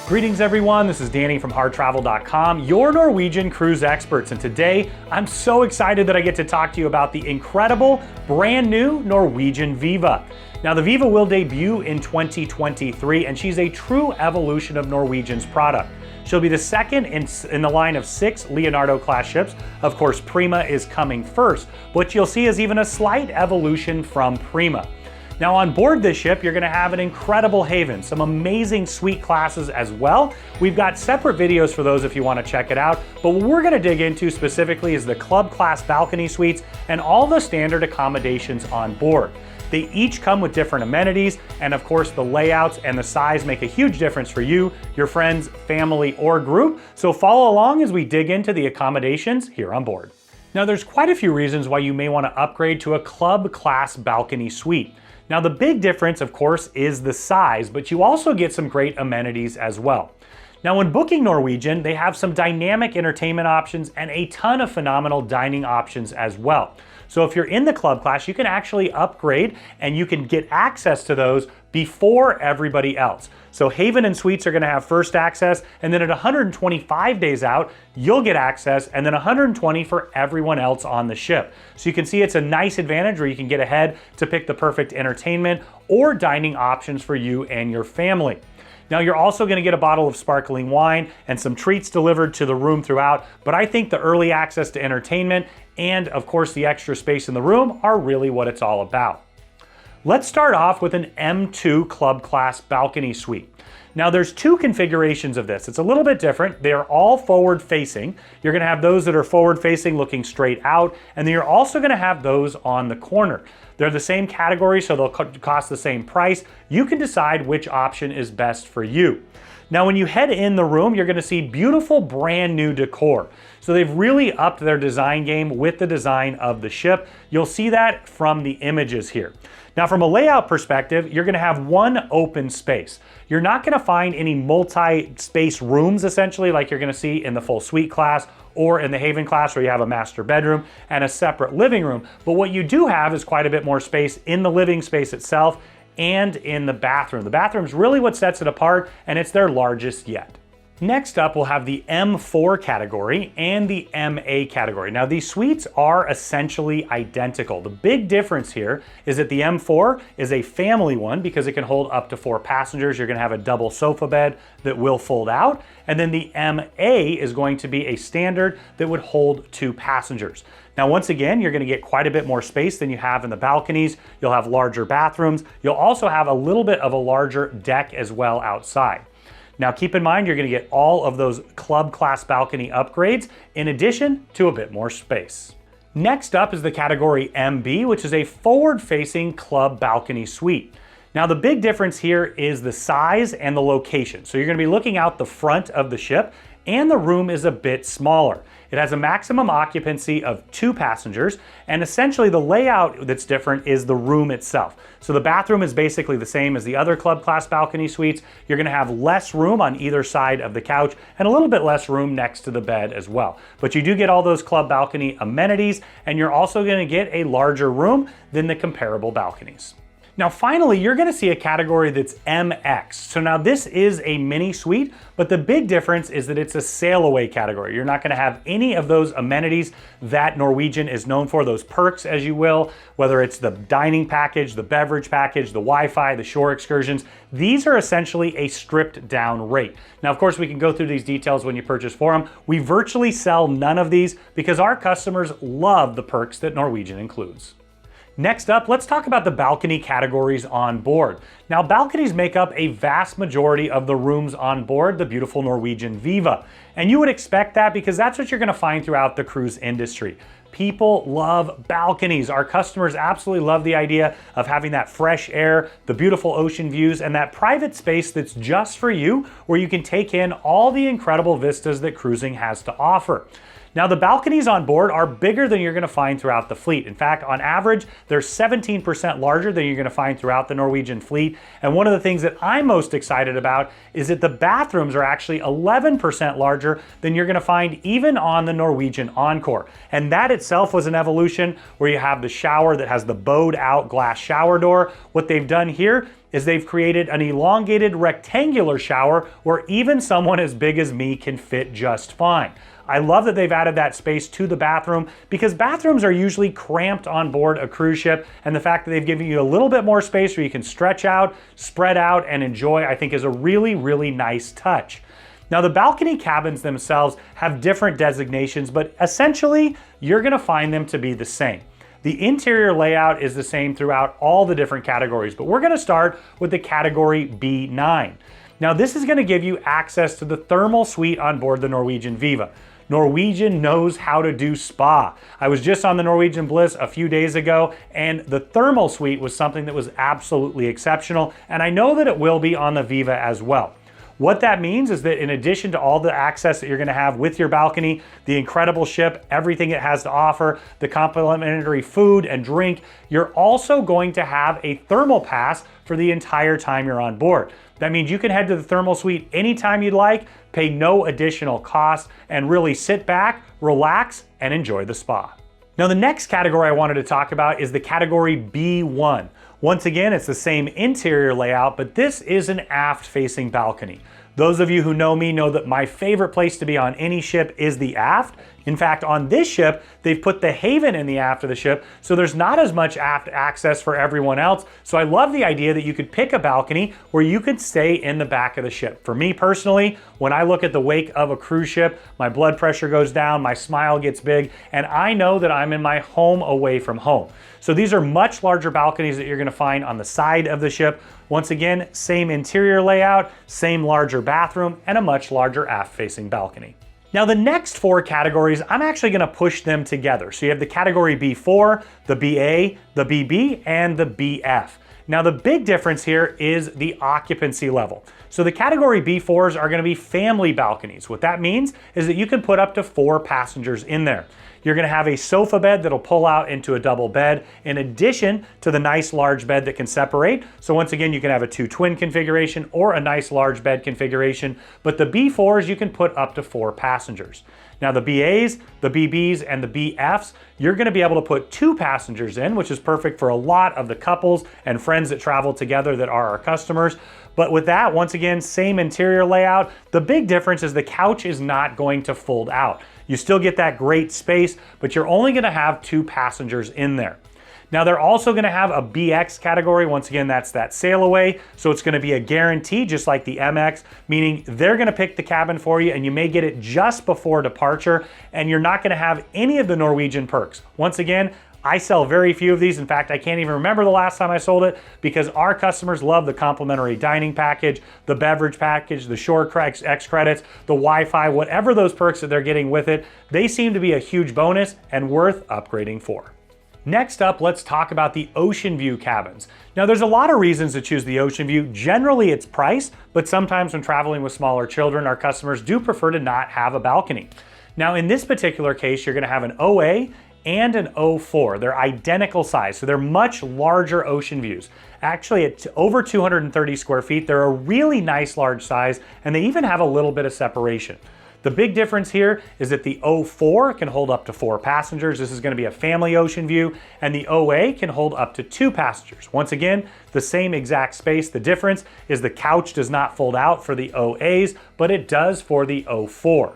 Greetings everyone, this is Danny from HarrTravel.com, your Norwegian cruise experts, and today I'm so excited that I get to talk to you about the incredible brand new Norwegian Viva. Now the Viva will debut in 2023 and she's a true evolution of Norwegian's product. She'll be the second in the line of 6 Leonardo class ships. Of course, Prima is coming first. What you'll see is even a slight evolution from Prima. Now on board this ship, you're gonna have an incredible haven, some amazing suite classes as well. We've got separate videos for those if you wanna check it out, but what we're gonna dig into specifically is the club class balcony suites and all the standard accommodations on board. They each come with different amenities, and of course the layouts and the size make a huge difference for you, your friends, family, or group. So follow along as we dig into the accommodations here on board. Now there's quite a few reasons why you may wanna upgrade to a club class balcony suite. Now the big difference, of course, is the size, but you also get some great amenities as well. Now when booking Norwegian, they have some dynamic entertainment options and a ton of phenomenal dining options as well. So if you're in the club class, you can actually upgrade and you can get access to those before everybody else. So Haven and Suites are gonna have first access, and then at 125 days out, you'll get access, and then 120 for everyone else on the ship. So you can see it's a nice advantage where you can get ahead to pick the perfect entertainment or dining options for you and your family. Now you're also gonna get a bottle of sparkling wine and some treats delivered to the room throughout, but I think the early access to entertainment and of course the extra space in the room are really what it's all about. Let's start off with an M2 club class balcony suite. Now there's two configurations of this. It's a little bit different. They're all forward facing. You're gonna have those that are forward facing looking straight out, and then you're also gonna have those on the corner. They're the same category, so they'll cost the same price. You can decide which option is best for you. Now when you head in the room, you're gonna see beautiful brand new decor. So they've really upped their design game with the design of the ship. You'll see that from the images here. Now from a layout perspective, you're gonna have one open space. You're not gonna find any multi-space rooms essentially like you're gonna see in the full suite class or in the Haven class where you have a master bedroom and a separate living room. But what you do have is quite a bit more space in the living space itself and in the bathroom. The bathroom's really what sets it apart, and it's their largest yet. Next up, we'll have the M4 category and the MA category. Now these suites are essentially identical. The big difference here is that the M4 is a family one because it can hold up to 4 passengers. You're gonna have a double sofa bed that will fold out. And then the MA is going to be a standard that would hold 2 passengers. Now, once again, you're gonna get quite a bit more space than you have in the balconies. You'll have larger bathrooms. You'll also have a little bit of a larger deck as well outside. Now keep in mind, you're gonna get all of those club class balcony upgrades in addition to a bit more space. Next up is the category MB, which is a forward-facing club balcony suite. Now the big difference here is the size and the location. So you're gonna be looking out the front of the ship and the room is a bit smaller. It has a maximum occupancy of 2 passengers, and essentially the layout that's different is the room itself. So the bathroom is basically the same as the other club class balcony suites. You're gonna have less room on either side of the couch and a little bit less room next to the bed as well. But you do get all those club balcony amenities, and you're also gonna get a larger room than the comparable balconies. Now finally, you're gonna see a category that's MX. So now this is a mini suite, but the big difference is that it's a sail away category. You're not gonna have any of those amenities that Norwegian is known for, those perks as you will, whether it's the dining package, the beverage package, the Wi-Fi, the shore excursions. These are essentially a stripped down rate. Now, of course, we can go through these details when you purchase for them. We virtually sell none of these because our customers love the perks that Norwegian includes. Next up, let's talk about the balcony categories on board. Now, balconies make up a vast majority of the rooms on board the beautiful Norwegian Viva. And you would expect that because that's what you're gonna find throughout the cruise industry. People love balconies. Our customers absolutely love the idea of having that fresh air, the beautiful ocean views, and that private space that's just for you, where you can take in all the incredible vistas that cruising has to offer. Now the balconies on board are bigger than you're gonna find throughout the fleet. In fact, on average, they're 17% larger than you're gonna find throughout the Norwegian fleet. And one of the things that I'm most excited about is that the bathrooms are actually 11% larger than you're gonna find even on the Norwegian Encore. And that itself was an evolution where you have the shower that has the bowed out glass shower door. What they've done here is they've created an elongated rectangular shower where even someone as big as me can fit just fine. I love that they've added that space to the bathroom because bathrooms are usually cramped on board a cruise ship, and the fact that they've given you a little bit more space where you can stretch out, spread out, and enjoy, I think is a really, really nice touch. Now the balcony cabins themselves have different designations, but essentially you're gonna find them to be the same. The interior layout is the same throughout all the different categories, but we're gonna start with the category B9. Now this is gonna give you access to the thermal suite on board the Norwegian Viva. Norwegian knows how to do spa. I was just on the Norwegian Bliss a few days ago, and the thermal suite was something that was absolutely exceptional, and I know that it will be on the Viva as well. What that means is that in addition to all the access that you're gonna have with your balcony, the incredible ship, everything it has to offer, the complimentary food and drink, you're also going to have a thermal pass for the entire time you're on board. That means you can head to the thermal suite anytime you'd like, pay no additional cost, and really sit back, relax, and enjoy the spa. Now the next category I wanted to talk about is the category B1. Once again, it's the same interior layout, but this is an aft-facing balcony. Those of you who know me know that my favorite place to be on any ship is the aft. In fact, on this ship, they've put the haven in the aft of the ship, so there's not as much aft access for everyone else. So I love the idea that you could pick a balcony where you could stay in the back of the ship. For me personally, when I look at the wake of a cruise ship, my blood pressure goes down, my smile gets big, and I know that I'm in my home away from home. So these are much larger balconies that you're gonna find on the side of the ship. Once again, same interior layout, same larger bathroom, and a much larger aft-facing balcony. Now the next four categories, I'm actually gonna push them together. So you have the category B4, the BA, the BB, and the BF. Now the big difference here is the occupancy level. So the category B4s are gonna be family balconies. What that means is that you can put up to 4 passengers in there. You're gonna have a sofa bed that'll pull out into a double bed in addition to the nice large bed that can separate. So once again, you can have a 2 twin configuration or a nice large bed configuration, but the B4s you can put up to 4 passengers. Now the BAs, the BBs, and the BFs, you're gonna be able to put 2 passengers in, which is perfect for a lot of the couples and friends that travel together that are our customers. But with that, once again, same interior layout. The big difference is the couch is not going to fold out. You still get that great space, but you're only gonna have 2 passengers in there. Now they're also gonna have a BX category. Once again, that's that sail away. So it's gonna be a guarantee, just like the MX, meaning they're gonna pick the cabin for you and you may get it just before departure, and you're not gonna have any of the Norwegian perks. Once again, I sell very few of these. In fact, I can't even remember the last time I sold it because our customers love the complimentary dining package, the beverage package, the Shore X credits, the Wi-Fi, whatever those perks that they're getting with it, they seem to be a huge bonus and worth upgrading for. Next up, let's talk about the Oceanview cabins. Now there's a lot of reasons to choose the Oceanview. Generally it's price, but sometimes when traveling with smaller children, our customers do prefer to not have a balcony. Now in this particular case, you're gonna have an OA and an O4. They're identical size, so they're much larger Oceanviews. Actually, at over 230 square feet, they're a really nice large size, and they even have a little bit of separation. The big difference here is that the O4 can hold up to 4 passengers. This is gonna be a family Oceanview, and the OA can hold up to 2 passengers. Once again, the same exact space. The difference is the couch does not fold out for the OAs, but it does for the O4.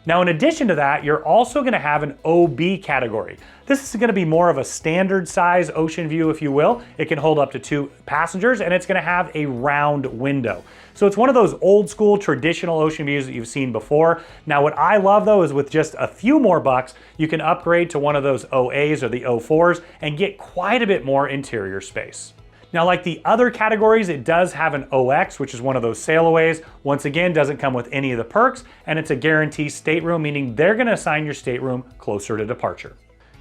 Now, in addition to that, you're also gonna have an OB category. This is gonna be more of a standard size Oceanview, if you will. It can hold up to 2 passengers, and it's gonna have a round window. So it's one of those old school traditional Oceanviews that you've seen before. Now, what I love though is with just a few more bucks, you can upgrade to one of those OAs or the O4s and get quite a bit more interior space. Now, like the other categories, it does have an OX, which is one of those sailaways. Once again, doesn't come with any of the perks, and it's a guarantee stateroom, meaning they're gonna assign your stateroom closer to departure.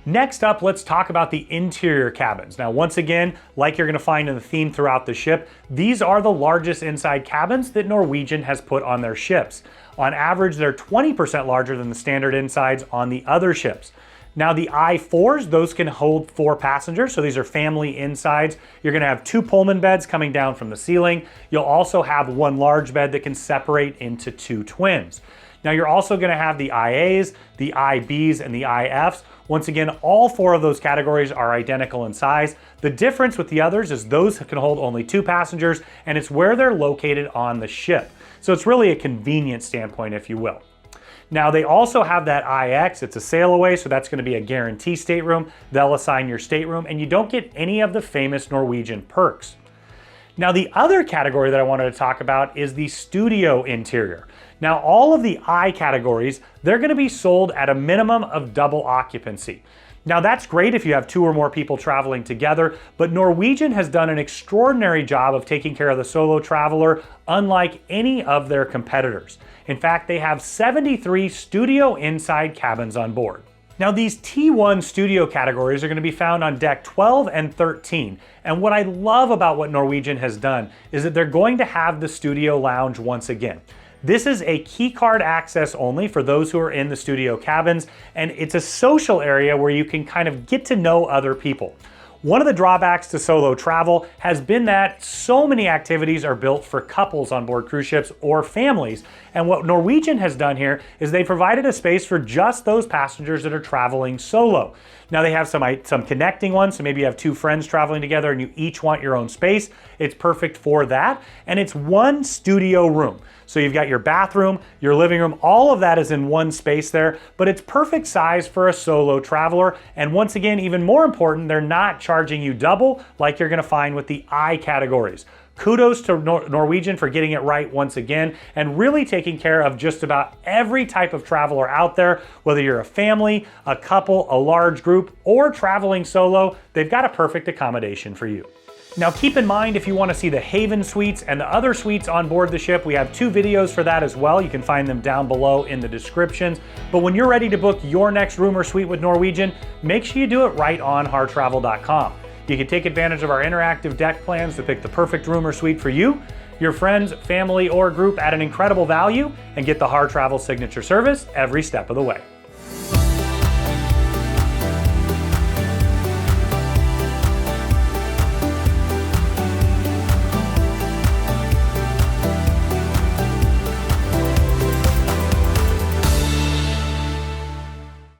Next up, let's talk about the interior cabins. Now, once again, like you're gonna find in the theme throughout the ship, these are the largest inside cabins that Norwegian has put on their ships. On average, they're 20% larger than the standard insides on the other ships. Now the I4s, those can hold 4 passengers, so these are family insides. You're gonna have 2 Pullman beds coming down from the ceiling. You'll also have 1 large bed that can separate into 2 twins. Now you're also gonna have the IAs, the IBs, and the IFs. Once again, all 4 of those categories are identical in size. The difference with the others is those can hold only 2 passengers, and it's where they're located on the ship. So it's really a convenience standpoint, if you will. Now they also have that IX, it's a sail away, so that's gonna be a guarantee stateroom. They'll assign your stateroom, and you don't get any of the famous Norwegian perks. Now the other category that I wanted to talk about is the studio interior. Now all of the I categories, they're gonna be sold at a minimum of double occupancy. Now that's great if you have 2 or more people traveling together, but Norwegian has done an extraordinary job of taking care of the solo traveler, unlike any of their competitors. In fact, they have 73 studio inside cabins on board. Now these T1 studio categories are going to be found on deck 12 and 13. And what I love about what Norwegian has done is that they're going to have the studio lounge once again. This is a key card access only for those who are in the studio cabins, and it's a social area where you can kind of get to know other people. One of the drawbacks to solo travel has been that so many activities are built for couples on board cruise ships or families. And what Norwegian has done here is they provided a space for just those passengers that are traveling solo. Now they have some connecting ones, so maybe you have 2 friends traveling together and you each want your own space. It's perfect for that. And it's 1 studio room. So you've got your bathroom, your living room, all of that is in 1 space there, but it's perfect size for a solo traveler. And once again, even more important, they're not charging you double like you're gonna find with the I categories. Kudos to Norwegian for getting it right once again and really taking care of just about every type of traveler out there, whether you're a family, a couple, a large group, or traveling solo, they've got a perfect accommodation for you. Now keep in mind, if you want to see the Haven suites and the other suites on board the ship, we have 2 videos for that as well. You can find them down below in the descriptions. But when you're ready to book your next room or suite with Norwegian, make sure you do it right on harrtravel.com. You can take advantage of our interactive deck plans to pick the perfect room or suite for you, your friends, family, or group at an incredible value, and get the Harr Travel signature service every step of the way.